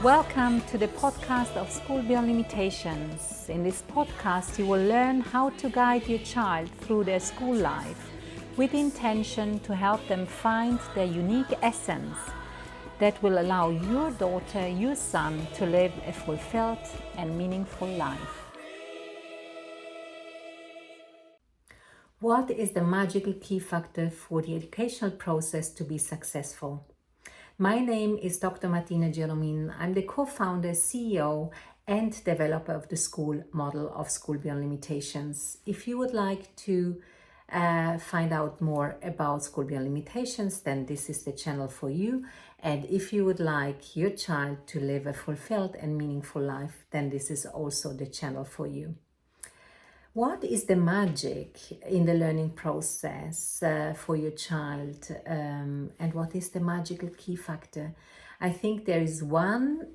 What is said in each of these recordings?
Welcome to the podcast of School Beyond Limitations. In this podcast, you will learn how to guide your child through their school life with the intention to help them find their unique essence that will allow your daughter, your son to live a fulfilled and meaningful life. What is the magical key factor for the educational process to be successful? My name is Dr. Martina. I'm the co-founder, CEO, and developer of the school model of School Beyond Limitations. If you would like to find out more about School Beyond Limitations, then this is the channel for you. And if you would like your child to live a fulfilled and meaningful life, then this is also the channel for you. What is the magic in the learning process for your child, and what is the magical key factor? I think there is one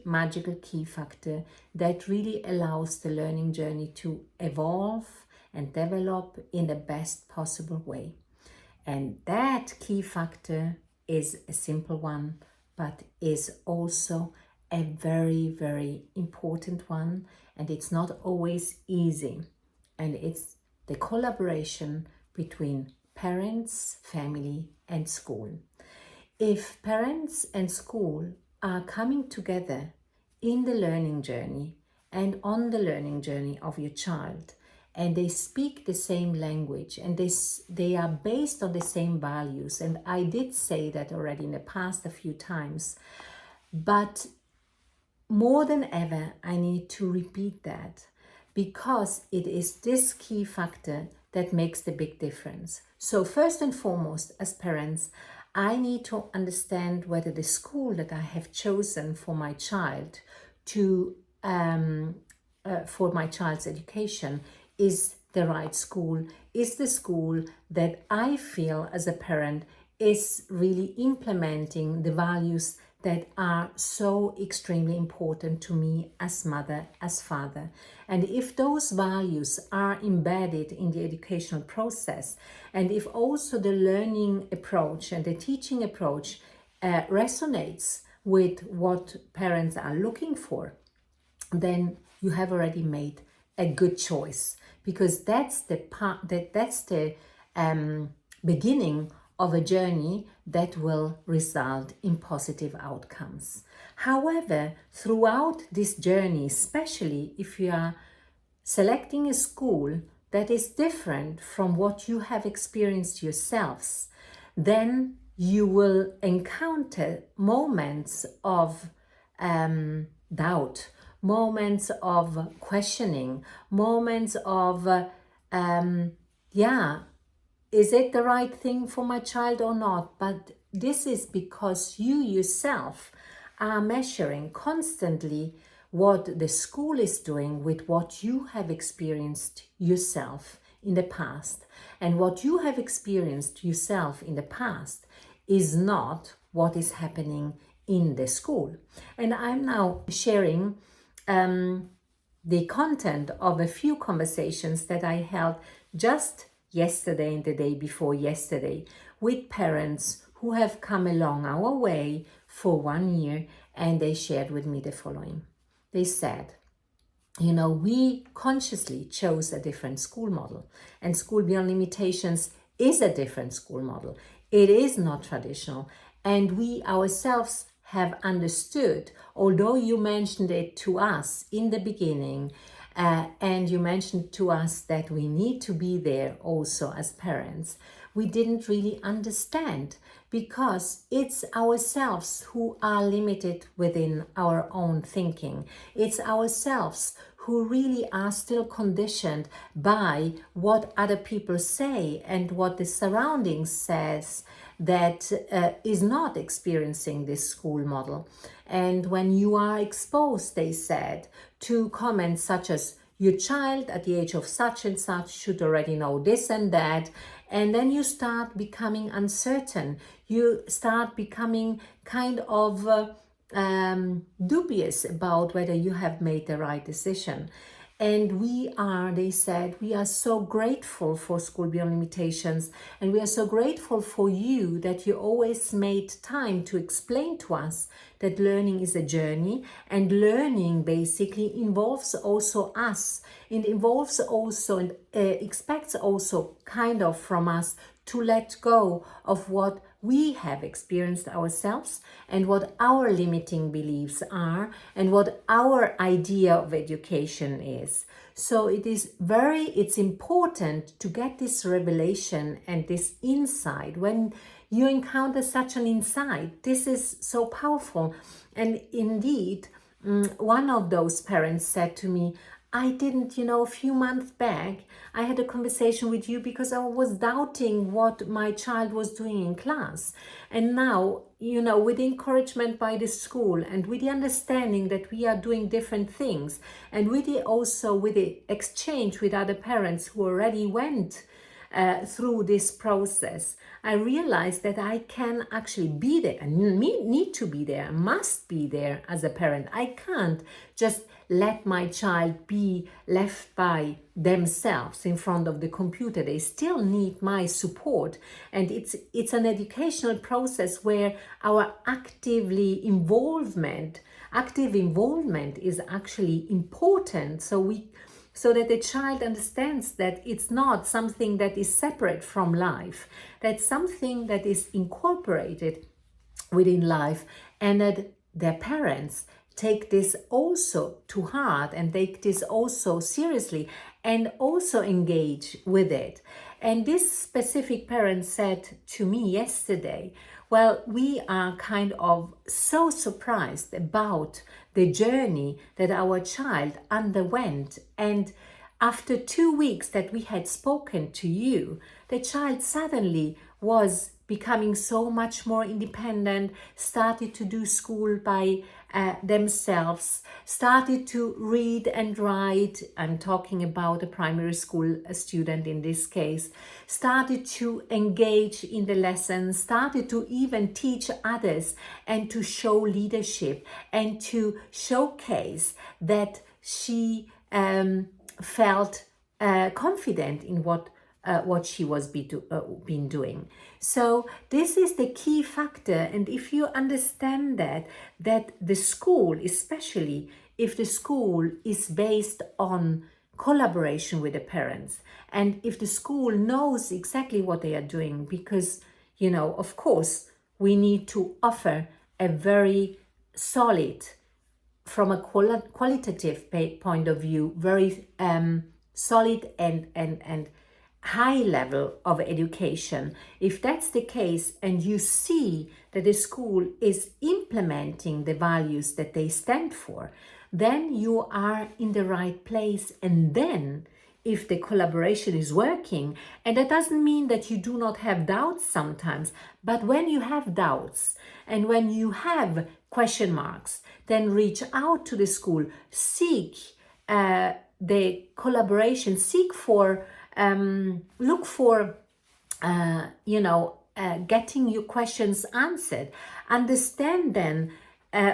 magical key factor that really allows the learning journey to evolve and develop in the best possible way. And that key factor is a simple one, but is also a very, very important one, and it's not always easy. And it's the collaboration between parents, family, and school. If parents and school are coming together in the learning journey and on the learning journey of your child, and they speak the same language, and they are based on the same values, and I did say that already in the past a few times, but more than ever, I need to repeat that because it is this key factor that makes the big difference. So first and foremost, as parents, I need to understand whether the school that I have chosen for my child for my child's education is the right school, is the school that I feel as a parent is really implementing the values that are so extremely important to me as mother, as father. And if those values are embedded in the educational process, and if also the learning approach and the teaching approach resonates with what parents are looking for, then you have already made a good choice, because that's the beginning of a journey that will result in positive outcomes. However, throughout this journey, especially if you are selecting a school that is different from what you have experienced yourselves, then you will encounter moments of doubt, moments of questioning, moments of is it the right thing for my child or not? But this is because you yourself are measuring constantly what the school is doing with what you have experienced yourself in the past. And what you have experienced yourself in the past is not what is happening in the school. And I'm now sharing the content of a few conversations that I held just yesterday and the day before yesterday with parents who have come along our way for 1 year, and they shared with me the following. They said, we consciously chose a different school model, and School Beyond Limitations is a different school model. It is not traditional, and we ourselves have understood, although you mentioned it to us in the beginning, and you mentioned to us that we need to be there also as parents, we didn't really understand, because it's ourselves who are limited within our own thinking. It's ourselves who really are still conditioned by what other people say and what the surroundings says that is not experiencing this school model. And when you are exposed, they said, to comments such as, your child at the age of such and such should already know this and that, and then you start becoming uncertain. You start becoming kind of dubious about whether you have made the right decision. And they said, we are so grateful for School Beyond Limitations, and we are so grateful for you that you always made time to explain to us that learning is a journey, and learning basically involves also us. It involves also and expects also kind of from us to let go of what we have experienced ourselves and what our limiting beliefs are and what our idea of education is. So it's important to get this revelation and this insight. When you encounter such an insight, this is so powerful. And indeed, one of those parents said to me, I didn't, a few months back, I had a conversation with you because I was doubting what my child was doing in class. And now, with encouragement by the school and with the understanding that we are doing different things, and with the exchange with other parents who already went through this process, I realized that I can actually be there. I need to be there, I must be there as a parent. I can't just let my child be left by themselves in front of the computer. They still need my support. And it's an educational process where our active involvement is actually important. So that the child understands that it's not something that is separate from life, that's something that is incorporated within life, and that their parents take this also to heart and take this also seriously and also engage with it. And this specific parent said to me yesterday, well, we are kind of so surprised about the journey that our child underwent. And after 2 weeks that we had spoken to you, the child suddenly was becoming so much more independent, started to do school by themselves, started to read and write. I'm talking about a primary school student in this case, started to engage in the lessons, started to even teach others and to show leadership and to showcase that she felt confident in what she was been doing. So this is the key factor. And if you understand that the school, especially if the school is based on collaboration with the parents, and if the school knows exactly what they are doing, because, of course, we need to offer a very solid, from a qualitative point of view, very solid and high level of education. If that's the case, and you see that the school is implementing the values that they stand for, then you are in the right place. And then if the collaboration is working, and that doesn't mean that you do not have doubts sometimes, but when you have doubts and when you have question marks, then reach out to the school, seek the collaboration, look for getting your questions answered. Understand then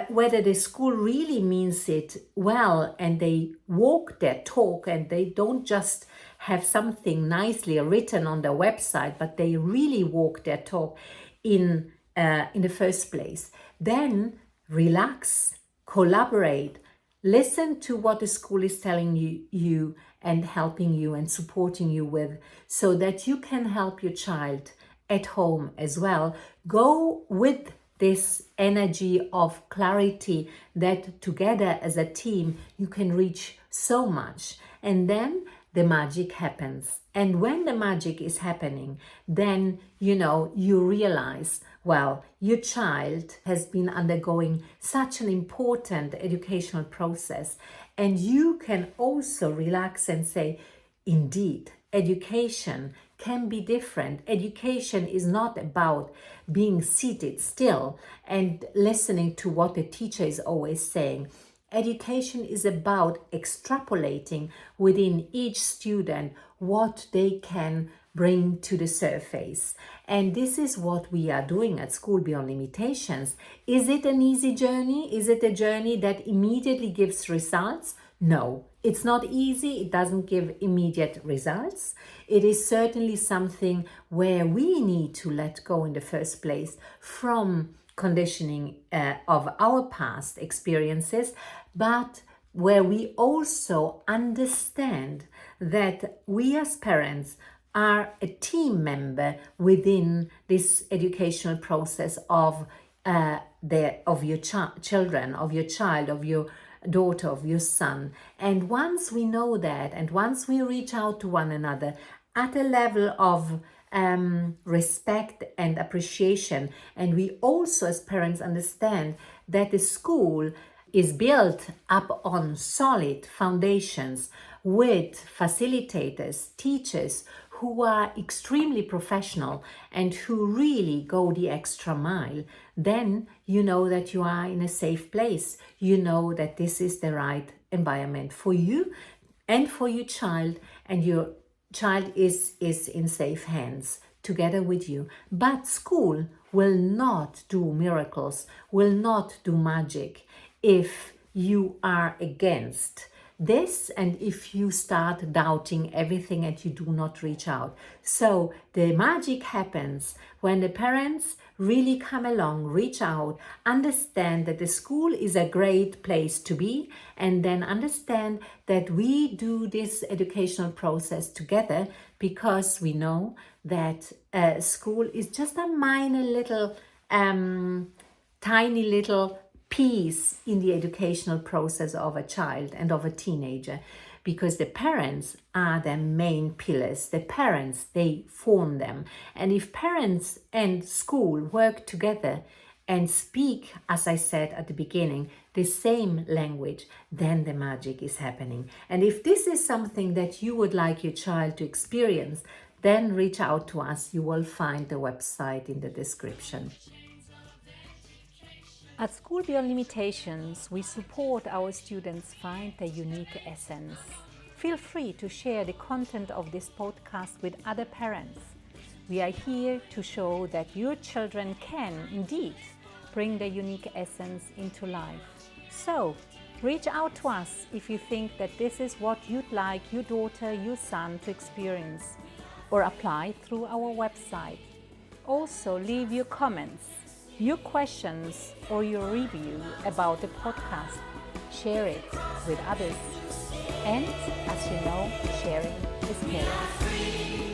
whether the school really means it well, and they walk their talk, and they don't just have something nicely written on their website, but they really walk their talk in the first place. Then relax, collaborate, listen to what the school is telling you and helping you and supporting you with, so that you can help your child at home as well. Go with this energy of clarity that together as a team you can reach so much. And then the magic happens. And when the magic is happening, then you realize, well, your child has been undergoing such an important educational process, and you can also relax and say, indeed, education can be different. Education is not about being seated still and listening to what the teacher is always saying. Education is about extrapolating within each student what they can bring to the surface. And this is what we are doing at School Beyond Limitations. Is it an easy journey? Is it a journey that immediately gives results? No, it's not easy. It doesn't give immediate results. It is certainly something where we need to let go in the first place from conditioning of our past experiences, but where we also understand that we as parents are a team member within this educational process of your children, of your child, of your daughter, of your son. And once we know that, and once we reach out to one another at a level of respect and appreciation, and we also as parents understand that the school is built up on solid foundations with facilitators, teachers who are extremely professional and who really go the extra mile, then you know that you are in a safe place. You know that this is the right environment for you and for your child, and your child is in safe hands together with you. But school will not do miracles, will not do magic if you are against this and if you start doubting everything and you do not reach out. So the magic happens when the parents really come along, reach out, understand that the school is a great place to be, and then understand that we do this educational process together because we know that school is just a minor little, tiny little piece in the educational process of a child and of a teenager, because the parents are the main pillars. The parents, they form them. And if parents and school work together and speak, as I said at the beginning, the same language, then the magic is happening. And if this is something that you would like your child to experience, then reach out to us. You will find the website in the description. At School Beyond Limitations, we support our students find their unique essence. Feel free to share the content of this podcast with other parents. We are here to show that your children can indeed bring their unique essence into life. So, reach out to us if you think that this is what you'd like your daughter, your son to experience, or apply through our website. Also, leave your comments, your questions, or your review about the podcast. Share it with others. And as you know, sharing is caring.